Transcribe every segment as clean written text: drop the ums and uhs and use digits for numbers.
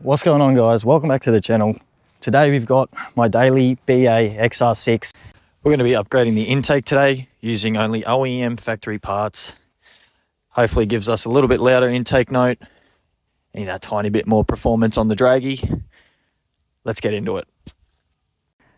What's going on, guys? Welcome back to the channel. Today we've got my daily BA XR6. We're going to be upgrading the intake today using only OEM factory parts. Hopefully gives us a little bit louder intake note and a tiny bit more performance on the draggy. Let's get into it.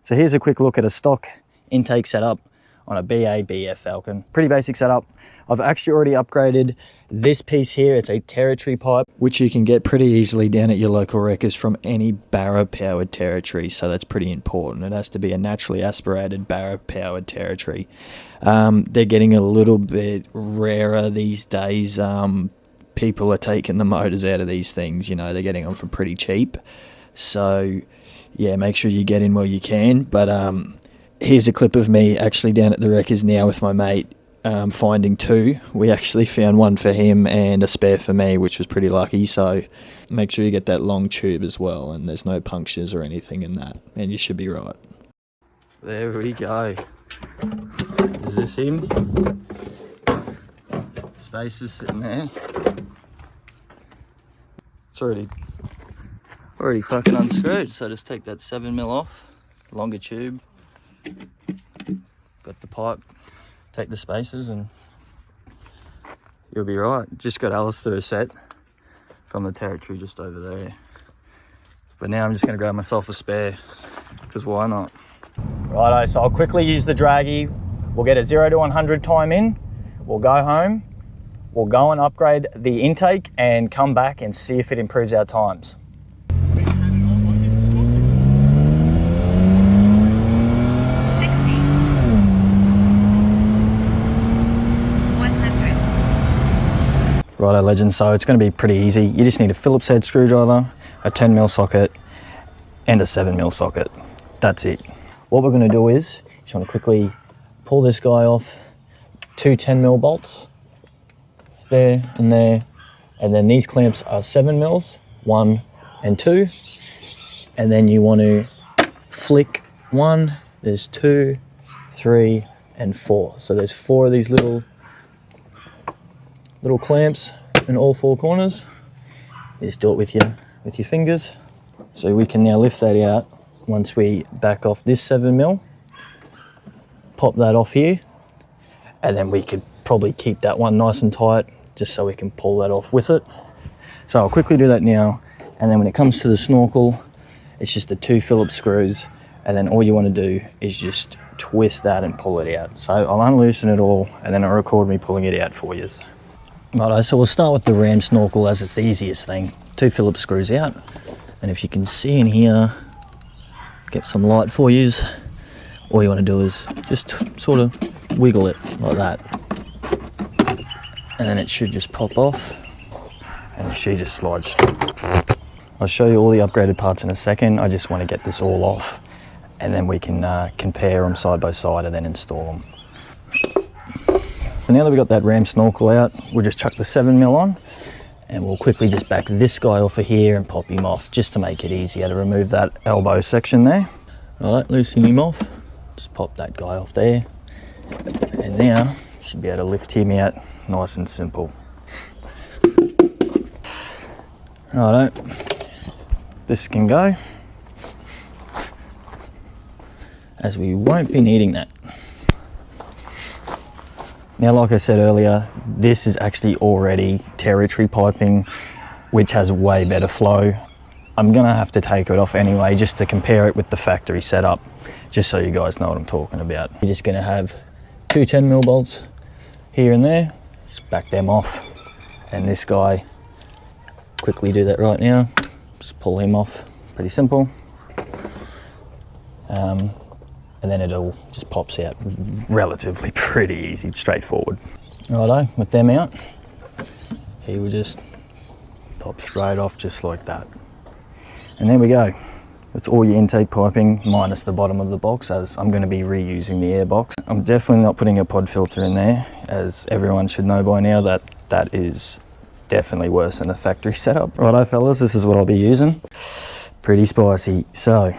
So here's a quick look at a stock intake setup on a BA Falcon. Pretty basic setup. I've actually already upgraded this piece here. It's a territory pipe, which you can get pretty easily down at your local wreckers from any barra powered territory. So that's pretty important. It has to be a naturally aspirated barra powered territory. They're getting a little bit rarer these days. People are taking the motors out of these things. You know, they're getting them for pretty cheap. So yeah, make sure you get in while you can. But here's a clip of me actually down at the wreckers now with my mate. Finding two. We actually found one for him and a spare for me, which was pretty lucky. So make sure you get that long tube as well, and there's no punctures or anything in that, and you should be right. There we go. Is this him? Space is sitting there. It's already fucking unscrewed, so just take that 7mm off, longer tube, got the pipe, take the spacers, and you'll be right. Just got Alistair a set from the territory just over there. But now I'm just going to grab myself a spare, because why not? Righto, so I'll quickly use the draggy. We'll get a 0 to 100 time in. We'll go home. We'll go and upgrade the intake and come back and see if it improves our times. Righto, legends, so it's going to be pretty easy. You just need a Phillips head screwdriver, a 10mm socket, and a 7mm socket. That's it. What we're going to do is, just want to quickly pull this guy off, two 10mm bolts, there and there, and then these clamps are 7mm, 1 and 2, and then you want to flick 1, there's 2, 3, and 4. So there's 4 of these little clamps in all 4 corners. You just do it with your fingers. So we can now lift that out once we back off this 7mm, pop that off here, and then we could probably keep that one nice and tight just so we can pull that off with it. So I'll quickly do that now, and then when it comes to the snorkel, it's just the 2 Phillips screws, and then all you want to do is just twist that and pull it out. So I'll unloosen it all, and then I'll record me pulling it out for you. Righto, so we'll start with the ram snorkel as it's the easiest thing. 2 Phillips screws out, and if you can see in here, get some light for you, all you want to do is just sort of wiggle it like that, and then it should just pop off, and she just slides straight. I'll show you all the upgraded parts in a second. I just want to get this all off, and then we can compare them side by side and then install them. So now that we've got that ram snorkel out, we'll just chuck the 7mm on, and we'll quickly just back this guy off of here and pop him off, just to make it easier to remove that elbow section there. Alright, loosen him off, just pop that guy off there, and now should be able to lift him out nice and simple. Righto, this can go, as we won't be needing that. Now, like I said earlier, this is actually already territory piping, which has way better flow. I'm gonna have to take it off anyway, just to compare it with the factory setup, just so you guys know what I'm talking about. You're just gonna have 2 10mm bolts here and there, just back them off. And this guy, quickly do that right now, just pull him off, pretty simple. And then it'll just pops out relatively pretty easy, straightforward. Righto, with them out, he will just pop straight off just like that. And there we go. That's all your intake piping minus the bottom of the box, as I'm going to be reusing the air box. I'm definitely not putting a pod filter in there, as everyone should know by now that is definitely worse than a factory setup. Righto fellas, this is what I'll be using. Pretty spicy. So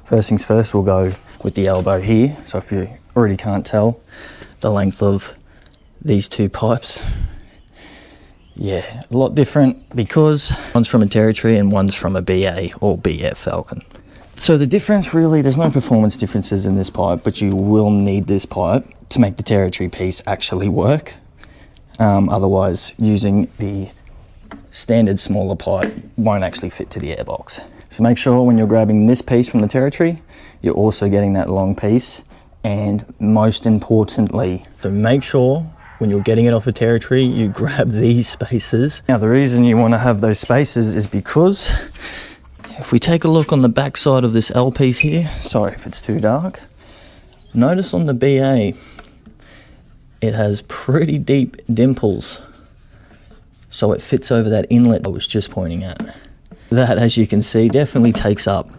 first things first, we'll go with the elbow here. So if you already can't tell the length of these 2 pipes, Yeah, a lot different because one's from a territory and one's from a BA or BA Falcon. So the difference really, there's no performance differences in this pipe, but you will need this pipe to make the territory piece actually work. Otherwise, using the standard smaller pipe won't actually fit to the airbox. So make sure when you're grabbing this piece from the territory, you're also getting that long piece. And most importantly, so make sure when you're getting it off a territory, you grab these spaces. Now, the reason you want to have those spaces is because if we take a look on the back side of this L piece here, sorry if it's too dark, notice on the BA, it has pretty deep dimples. So it fits over that inlet I was just pointing at. That, as you can see, definitely takes up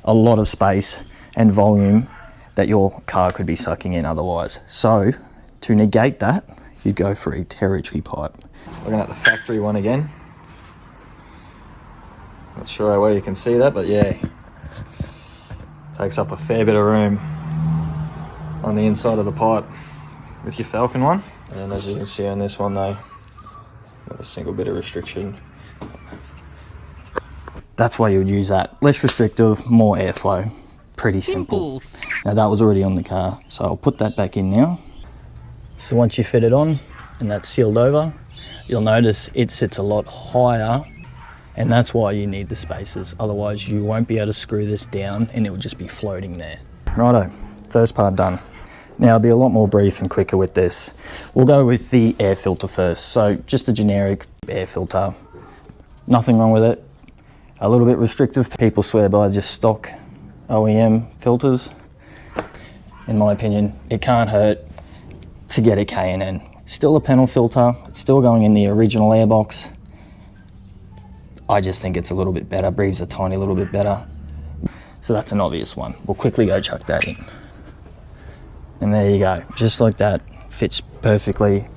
a lot of space and volume that your car could be sucking in otherwise. So to negate that, you'd go for a territory pipe. Looking at the factory one again. Not sure where you can see that, but yeah, takes up a fair bit of room on the inside of the pipe with your Falcon one. And as you can see on this one though, not a single bit of restriction. That's why you would use that. Less restrictive, more airflow. Pretty simple. Now that was already on the car, so I'll put that back in now. So once you fit it on and that's sealed over, you'll notice it sits a lot higher, and that's why you need the spaces. Otherwise you won't be able to screw this down and it will just be floating there. Righto, first part done. Now I'll be a lot more brief and quicker with this. We'll go with the air filter first. So just a generic air filter. Nothing wrong with it. A little bit restrictive. People swear by just stock OEM filters. In my opinion, it can't hurt to get a K&N. Still a panel filter, it's still going in the original airbox. I just think it's a little bit better, breathes a tiny little bit better. So that's an obvious one. We'll quickly go chuck that in. And there you go, just like that, fits perfectly.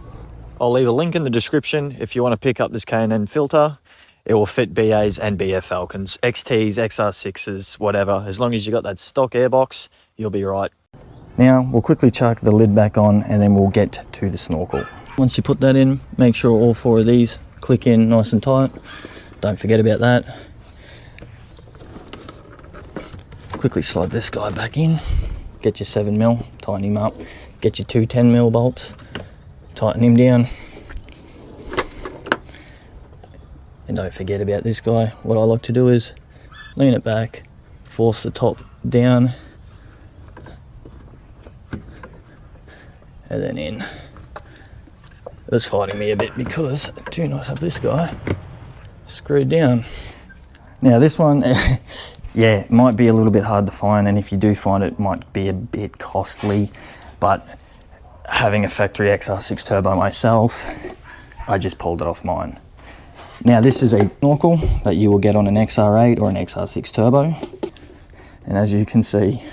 I'll leave a link in the description if you want to pick up this K&N filter. It will fit BAs and BA Falcons, XTs, XR6s, whatever. As long as you got that stock airbox, you'll be right. Now, we'll quickly chuck the lid back on and then we'll get to the snorkel. Once you put that in, make sure all four of these click in nice and tight. Don't forget about that. Quickly slide this guy back in. Get your 7mm, tighten him up. Get your two 10mm bolts, tighten him down. And don't forget about this guy. What I like to do is lean it back, force the top down, and then in. It's fighting me a bit because I do not have this guy screwed down. Now this one, yeah, it might be a little bit hard to find, and if you do find it, it might be a bit costly, but having a factory XR6 turbo myself, I just pulled it off mine. Now this is a snorkel that you will get on an XR8 or an XR6 turbo, and as you can see,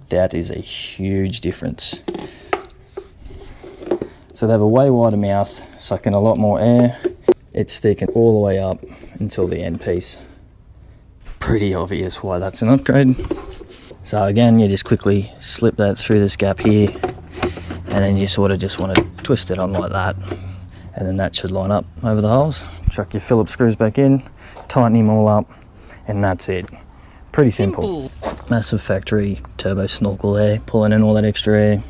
that is a huge difference. So they have a way wider mouth, sucking a lot more air. It's sticking all the way up until the end piece. Pretty obvious why that's an upgrade. So again, you just quickly slip that through this gap here, and then you sort of just want to twist it on like that, and then that should line up over the holes. Chuck your Phillips screws back in, tighten them all up, and that's it. Pretty simple. Massive factory turbo snorkel there, pulling in all that extra air.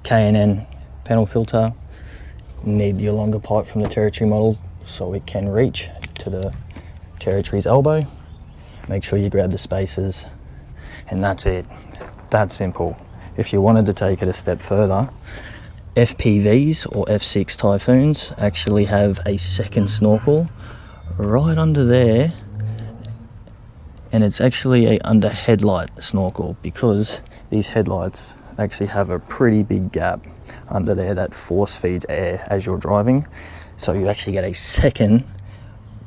K&N panel filter. Need your longer pipe from the territory model so it can reach to the territory's elbow. Make sure you grab the spacers, and that's it. That simple. If you wanted to take it a step further, FPVs or F6 Typhoons actually have a second snorkel right under there, and it's actually a under headlight snorkel because these headlights actually have a pretty big gap under there that force feeds air as you're driving. So you actually get a second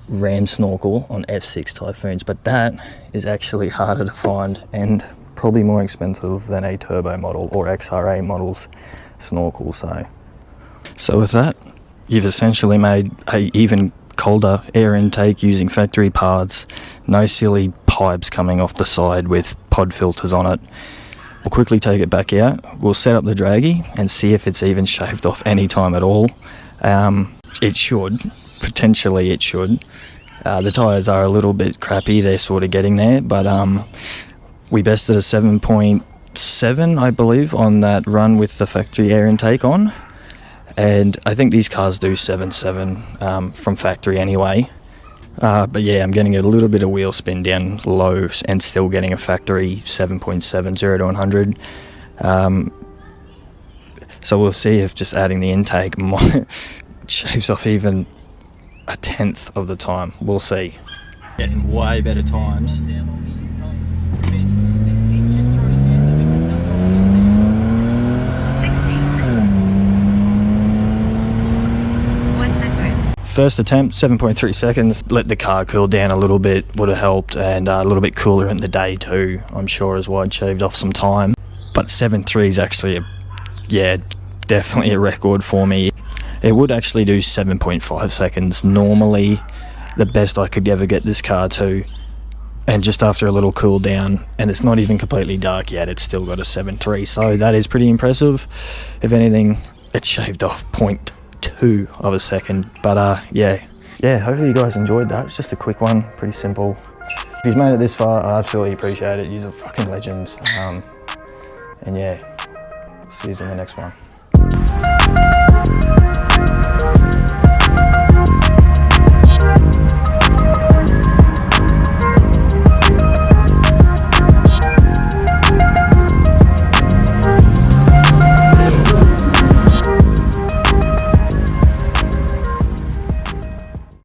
ram snorkel on F6 Typhoons, but that is actually harder to find and probably more expensive than a turbo model or XR8 model's snorkel. So with that, you've essentially made a even colder air intake using factory parts, no silly pipes coming off the side with pod filters on it. We'll quickly take it back out, we'll set up the draggy and see if it's even shaved off any time at all. It should, potentially it should. The tyres are a little bit crappy, they're sort of getting there, but we bested a 7.7, I believe, on that run with the factory air intake on. And I think these cars do 7.7 from factory anyway. But yeah, I'm getting a little bit of wheel spin down low and still getting a factory 7.7, 0 to 100. So we'll see if just adding the intake shaves off even a tenth of the time. We'll see. Getting way better times. First attempt, 7.3 seconds. Let the car cool down a little bit, would have helped, and a little bit cooler in the day too, I'm sure, as well. It shaved off some time. But 7.3 is actually, definitely a record for me. It would actually do 7.5 seconds normally, the best I could ever get this car to. And just after a little cool down, and it's not even completely dark yet, it's still got a 7.3, so that is pretty impressive. If anything, it's shaved off 0.2 of a second. But yeah, hopefully you guys enjoyed that. It's just a quick one, pretty simple. If you've made it this far, I absolutely appreciate it. You're fucking legends. And yeah, see you in the next one.